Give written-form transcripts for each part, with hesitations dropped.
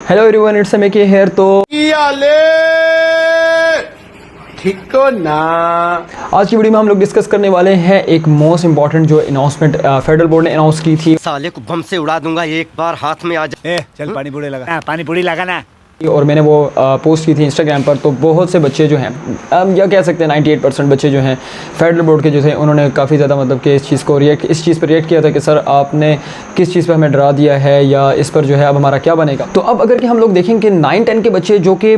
Hello everyone, it's मेके here. तो ठीक तो ना आज की वीडियो में हम लोग डिस्कस करने वाले हैं एक मोस्ट इंपॉर्टेंट जो अनाउंसमेंट फेडरल बोर्ड ने अनाउंस की थी। साले को बम से उड़ा दूंगा एक बार हाथ में आ जा। चल पानी पूरी लगा, पानी पूरी लगा ना। और मैंने वो पोस्ट की थी इंस्टाग्राम पर। तो बहुत से बच्चे जो हैं, या कह सकते हैं 98% बच्चे जो हैं फेडरल बोर्ड के जो थे, उन्होंने काफ़ी ज़्यादा मतलब कि इस चीज़ पर रिएक्ट किया था कि सर आपने किस चीज़ पर हमें डरा दिया है, या इस पर जो है अब हमारा क्या बनेगा। तो अब अगर कि हम लोग देखें कि 9-10 के बच्चे जो कि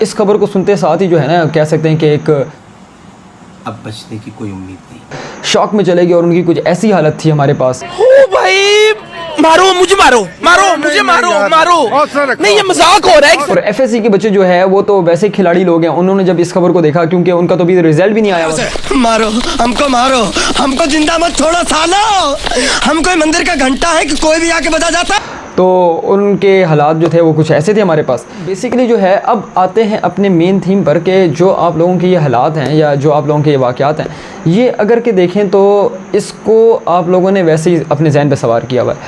इस खबर को सुनते साथ ही जो है ना, कह सकते हैं कि एक अब बचने की कोई उम्मीद नहीं। शॉक में चले गए और उनकी कुछ ऐसी हालत थी हमारे पास। ओ भाई मारो मुझे, मारो मुझे, मारो नहीं, ये मजाक हो रहा है। और एफएससी के बच्चे जो है वो तो वैसे खिलाड़ी लोग हैं। उन्होंने जब इस खबर को देखा, क्योंकि उनका तो अभी रिजल्ट भी नहीं आया हुआ। मारो हमको जिंदा मत छोड़ो सालो। हम कोई मंदिर का घंटा है कि कोई भी आके बजा जाता। तो उनके हालात जो थे वो कुछ ऐसे थे हमारे पास। बेसिकली जो है अब आते हैं अपने मेन थीम पर कि जो आप लोगों के ये हालात हैं या जो आप लोगों के ये वाक़यात हैं, ये अगर के देखें तो इसको आप लोगों ने वैसे ही अपने जहन पे सवार किया हुआ है,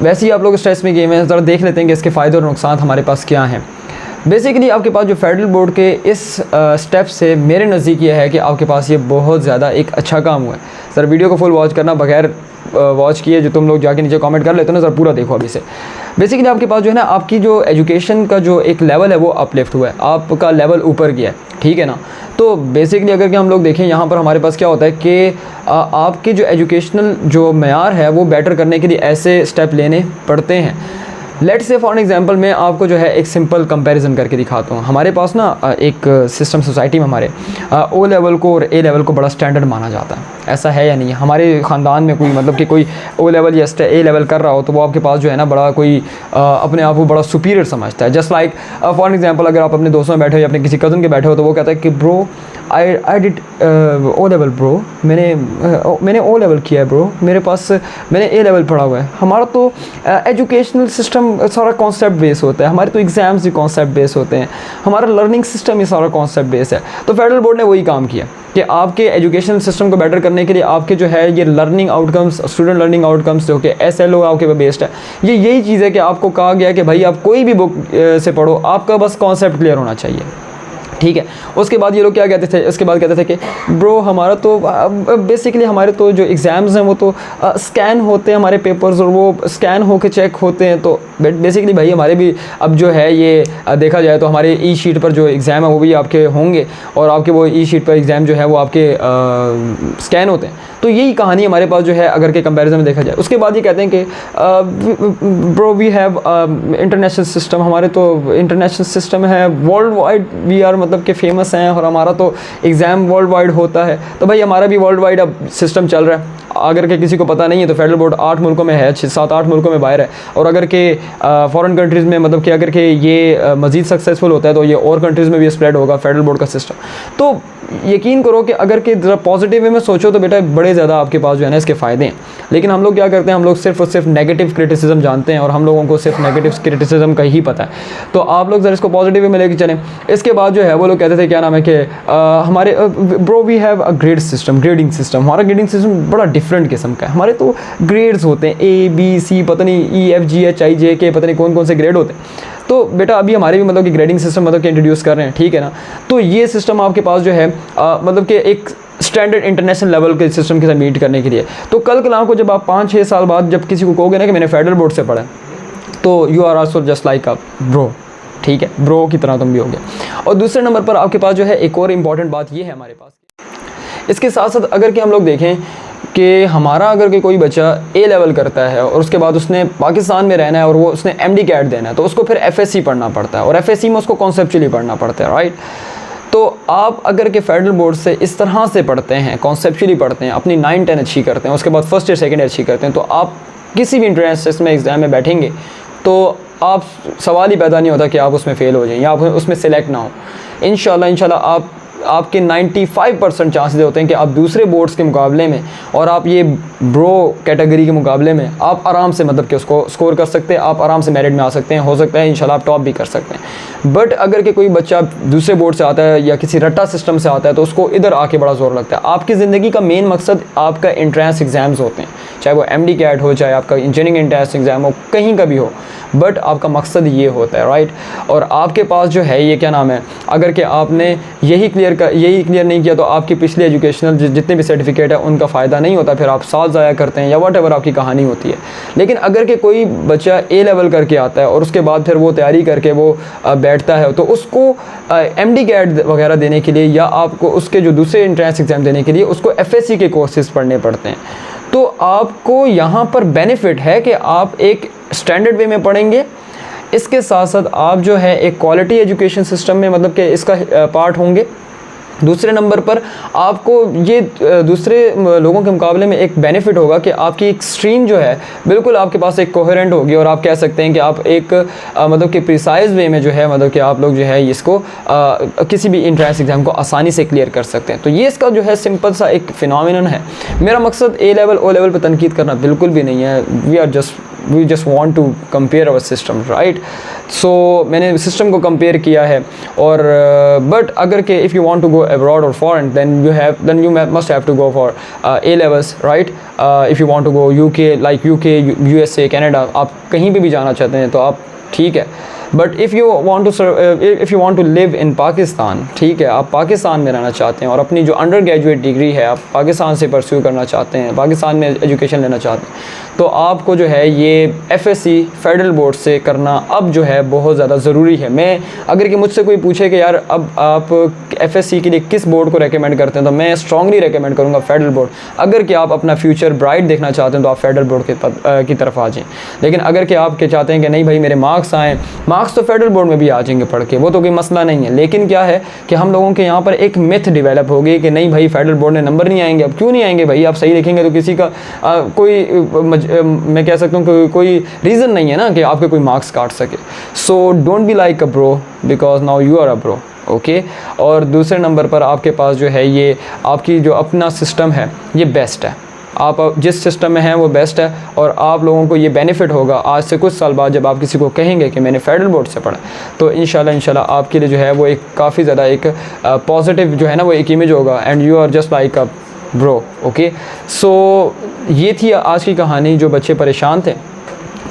वैसे ही आप लोग स्ट्रेस में गए हैं। ज़रा देख लेते हैं कि इसके फ़ायदे और नुकसान हमारे पास क्या हैं। बेसिकली आपके पास जो फेडरल बोर्ड के इस स्टेप से मेरे नज़दीक ये है कि आपके पास ये बहुत ज़्यादा एक अच्छा काम हुआ है। सर वीडियो को फुल वॉच करना, बगैर वॉच किए जो तुम लोग जाके नीचे कमेंट कर लेते हो ना, ज़रा पूरा देखो अभी से। बेसिकली आपके पास जो है ना, आपकी जो एजुकेशन का जो एक लेवल है वो अपलिफ्ट हुआ है, आपका लेवल ऊपर गया है, ठीक है ना। तो बेसिकली अगर कि हम लोग देखें यहाँ पर हमारे पास क्या होता है कि आपके जो एजुकेशनल जो मयार है वो बेटर करने के लिए ऐसे स्टेप लेने पड़ते हैं। लेट्स से फॉर एग्जांपल मैं आपको जो है एक सिंपल कंपैरिजन करके दिखाता हूँ। हमारे पास ना एक सिस्टम सोसाइटी में हमारे ओ लेवल को और ए लेवल को बड़ा स्टैंडर्ड माना जाता है। ऐसा है या नहीं? हमारे ख़ानदान में कोई मतलब कि कोई ओ लेवल या ए लेवल कर रहा हो तो वो आपके पास जो है ना बड़ा कोई अपने आप को बड़ा सुपीरियर समझता है। जस्ट लाइक फॉर एग्जांपल अगर आप अपने दोस्तों में बैठे हो या अपने किसी कज़न के बैठे हो तो वो कहता है कि bro I did O level bro, मैंने ओ लेवल किया है ब्रो, मेरे पास मैंने ए लेवल पढ़ा हुआ है। हमारा तो एजुकेशनल सिस्टम सारा कॉन्सेप्ट बेस होता है, हमारे तो एग्ज़ाम्स भी कॉन्सेप्ट बेस होते हैं, हमारा लर्निंग सिस्टम ही सारा कॉन्सेप्ट बेस है। तो फेडरल बोर्ड ने वही काम किया कि आपके एजुकेशन सिस्टम को बेटर करने के लिए आपके जो है ये learning outcomes, student learning outcomes जो कि SLO आपके पे बेस्ड है, ये यही चीज़ है कि आपको कहा गया कि भाई आप कोई भी बुक से पढ़ो, आपका बस कॉन्सेप्ट क्लियर होना चाहिए, ठीक है। उसके बाद ये लोग क्या कहते थे, इसके बाद कहते थे कि ब्रो हमारा तो बेसिकली हमारे तो जो एग्ज़ाम्स हैं वो तो स्कैन होते हैं हमारे पेपर्स, और वो स्कैन होके चेक होते हैं। तो बेसिकली भाई हमारे भी अब जो है ये देखा जाए तो हमारे ई शीट पर जो एग्ज़ाम है वो भी आपके होंगे, और आपके वो ई शीट पर एग्ज़ाम जो है वो आपके स्कैन होते हैं। तो यही कहानी हमारे पास जो है अगर के कंपैरिजन में देखा जाए। उसके बाद ये कहते हैं कि bro we have international system, हमारे तो इंटरनेशनल सिस्टम है, वर्ल्ड वाइड वी आर मतलब कि फ़ेमस हैं, और हमारा तो एग्ज़ाम वर्ल्ड वाइड होता है। तो भाई हमारा भी वर्ल्ड वाइड अब सिस्टम चल रहा है। अगर के किसी को पता नहीं है तो फेडरल बोर्ड 8 मुल्कों में है, 7-8 मुल्कों में बाहर है। और अगर के फॉरेन कंट्रीज़ में मतलब कि अगर के ये मज़ीद सक्सेसफुल होता है तो ये और कंट्रीज़ में भी स्प्रेड होगा फेडरल बोर्ड का सिस्टम। तो यकीन करो कि अगर के ज़रा पॉजिटिव वे में सोचो तो बेटा बड़े ज़्यादा आपके पास जो है ना इसके फ़ायदे हैं। लेकिन हम लोग क्या करते हैं, हम लोग सिर्फ और सिर्फ नेगेटिव क्रिटिसिज्म जानते हैं, और हम लोगों को सिर्फ नेगेटिव क्रिटिसिज्म का ही पता है। तो आप लोग ज़रा इसको पॉजिटिव वे में लेके चलें। इसके बाद जो है वो लोग कहते थे क्या नाम है कि हमारे bro we have a grade system, grading system. हमारा ग्रेडिंग सिस्टम बड़ा डिफरेंट किस्म का है। हमारे तो ग्रेड्स होते हैं A B C, पता नहीं EFGHIJK, पता नहीं कौन कौन से ग्रेड होते हैं। तो बेटा अभी हमारे भी मतलब कि ग्रेडिंग सिस्टम मतलब कि इंट्रोड्यूस कर रहे हैं, ठीक है ना। तो ये सिस्टम आपके पास जो है मतलब कि एक स्टैंडर्ड इंटरनेशनल लेवल के सिस्टम के साथ मीट करने के लिए। तो कल कलाम को जब आप 5-6 साल बाद जब किसी को कहोगे ना कि मैंने फेडरल बोर्ड से पढ़ा, तो you are also just like a bro, ठीक है, ब्रो की तरह तुम भी होगे। और दूसरे नंबर पर आपके पास जो है एक और इम्पॉर्टेंट बात ये है हमारे पास, इसके साथ साथ अगर कि हम लोग देखें कि हमारा अगर कि कोई बच्चा A लेवल करता है और उसके बाद उसने पाकिस्तान में रहना है और वो उसने MD कैट देना है, तो उसको फिर FSC पढ़ना पड़ता है, और FSC में उसको कॉन्सेप्चुअली पढ़ना पड़ता है, राइट। तो आप अगर के फेडरल बोर्ड से इस तरह से पढ़ते हैं, कॉन्सेप्चुअली पढ़ते हैं, अपनी 9-10 अच्छी करते हैं, उसके बाद फर्स्ट ईयर सेकेंड ईयर अच्छी करते हैं, तो आप किसी भी इंट्रेंस टेस्ट में एग्ज़ाम में बैठेंगे तो आप सवाल ही पैदा नहीं होता कि आप उसमें फ़ेल हो जाएं या आप उसमें सेलेक्ट ना हो। इंशाल्लाह आपके 95% चांसेस होते हैं कि आप दूसरे बोर्ड्स के मुकाबले में और आप ये ब्रो कैटेगरी के मुकाबले में आप आराम से मतलब कि उसको स्कोर कर सकते हैं, आप आराम से मेरिट में आ सकते हैं, हो सकता है इंशाल्लाह आप टॉप भी कर सकते हैं। बट अगर कि कोई बच्चा दूसरे बोर्ड से आता है या किसी रट्टा सिस्टम से आता है तो उसको इधर आके बड़ा ज़ोर लगता है। आपकी ज़िंदगी का मेन मकसद आपका एंट्रेंस एग्ज़ाम्स होते हैं, चाहे वो MD कैट हो, चाहे आपका इंजीनियरिंग एंट्रेंस एग्ज़ाम हो, कहीं का भी हो। बट आपका मकसद ये होता है, राइट। और आपके पास जो है ये क्या नाम है, अगर कि आपने यही क्लियर नहीं किया तो आपकी पिछली एजुकेशनल जितने भी सर्टिफिकेट है उनका फ़ायदा नहीं होता, फिर आप साल ज़ाया करते हैं या वट आपकी कहानी होती है। लेकिन अगर कि कोई बच्चा ए लेवल करके आता है और उसके बाद फिर वो तैयारी करके वो बैठता है, तो उसको MD कैट वगैरह देने के लिए या आपको उसके जो दूसरे एंट्रेंस एग्ज़ाम देने के लिए उसको FSC के कोर्सेज़ पढ़ने पड़ते हैं। तो आपको यहाँ पर बेनिफिट है कि आप एक स्टैंडर्ड वे में पढ़ेंगे, इसके साथ साथ आप जो है एक क्वालिटी एजुकेशन सिस्टम में मतलब कि इसका पार्ट होंगे। दूसरे नंबर पर आपको ये दूसरे लोगों के मुकाबले में एक बेनिफिट होगा कि आपकी एक स्ट्रीम जो है बिल्कुल आपके पास एक कोहेरेंट होगी और आप कह सकते हैं कि आप एक मतलब कि प्रिसाइज वे में जो है मतलब कि आप लोग जो है इसको किसी भी इंट्रेंस एग्ज़ाम को आसानी से क्लियर कर सकते हैं। तो ये इसका जो है सिंपल सा एक फिनोमिनन है। मेरा मकसद A लेवल O लेवल पर तनकीद करना बिल्कुल भी नहीं है। We just want to compare our system, right. So मैंने सिस्टम को कंपेयर किया है और बट अगर के if you want to go abroad or foreign then you must have to go for A levels, right? If you want to go UK, USA, Canada, आप कहीं पे भी जाना चाहते हैं तो आप ठीक है। But if you want to live in Pakistan, ठीक है, आप पाकिस्तान में रहना चाहते हैं और अपनी जो अंडर ग्रेजुएट डिग्री है आप पाकिस्तान से परस्यू करना चाहते हैं, पाकिस्तान में एजुकेशन लेना चाहते हैं, तो आपको जो है ये FSC फेडरल बोर्ड से करना अब जो है बहुत ज़्यादा ज़रूरी है। मैं अगर कि मुझसे कोई पूछे कि यार अब आप FSC के लिए किस बोर्ड को रेकमेंड करते हैं, तो मैं स्ट्रांगली रेकमेंड करूँगा फेडरल बोर्ड। अगर कि आप अपना फ्यूचर ब्राइट देखना चाहते हैं तो आप फेडरल बोर्ड की तरफ आ जाएँ। लेकिन अगर कि आप चाहते हैं कि नहीं भाई मेरे मार्क्स आएँ, मार्क्स तो फेडरल बोर्ड में भी आ जाएंगे पढ़ के, वो तो कोई मसला नहीं है। लेकिन क्या है कि हम लोगों के यहाँ पर एक मिथ डेवलप हो गई कि नहीं भाई फेडरल बोर्ड में नंबर नहीं आएंगे। अब क्यों नहीं आएंगे भाई, आप सही लिखेंगे तो किसी का मैं कह सकता हूँ कि कोई रीज़न नहीं है ना कि आपके कोई मार्क्स काट सके। So don't be like a bro because now you are a bro, okay. और दूसरे नंबर पर आपके पास जो है ये आपकी जो अपना सिस्टम है ये बेस्ट है, आप जिस सिस्टम में हैं वो बेस्ट है और आप लोगों को ये बेनिफिट होगा आज से कुछ साल बाद जब आप किसी को कहेंगे कि मैंने फेडरल बोर्ड से पढ़ा, तो इंशाल्लाह आपके लिए जो है वो एक काफ़ी ज़्यादा एक पॉजिटिव जो है ना वो एक इमेज होगा and you are just like a bro, okay. So ये थी आज की कहानी। जो बच्चे परेशान थे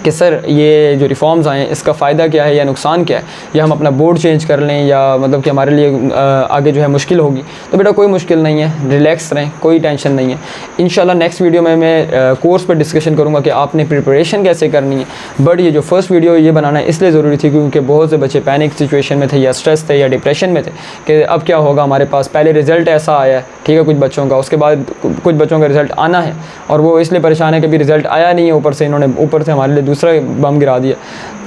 कि सर ये जो रिफॉर्म्स आए हैं इसका फ़ायदा क्या है या नुकसान क्या है, या हम अपना बोर्ड चेंज कर लें या मतलब कि हमारे लिए आगे जो है मुश्किल होगी, तो बेटा कोई मुश्किल नहीं है, रिलैक्स रहें, कोई टेंशन नहीं है। इंशाल्लाह नेक्स्ट वीडियो में मैं कोर्स पर डिस्कशन करूँगा कि आपने प्रिपरेशन कैसे करनी है। बट ये जो फर्स्ट वीडियो ये बनाना इसलिए ज़रूरी थी क्योंकि बहुत से बच्चे पैनिक सिचुएशन में थे या स्ट्रेस थे या डिप्रेशन में थे कि अब क्या होगा, हमारे पास पहले रिज़ल्ट ऐसा आया है, ठीक है, कुछ बच्चों का, उसके बाद कुछ बच्चों का रिज़ल्ट आना है और वो इसलिए परेशान है कि अभी रिज़ल्ट आया नहीं है, ऊपर से इन्होंने ऊपर से हमारे लिए दूसरा बम गिरा दिया।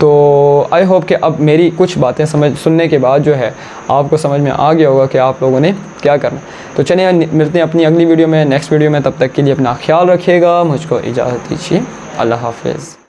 तो आई होप कि अब मेरी कुछ बातें सुनने के बाद जो है आपको समझ में आ गया होगा कि आप लोगों ने क्या करना। तो चलिए मिलते हैं अपनी अगली वीडियो में, नेक्स्ट वीडियो में। तब तक के लिए अपना ख्याल रखिएगा, मुझको इजाज़त दीजिए, अल्लाह हाफ़िज़।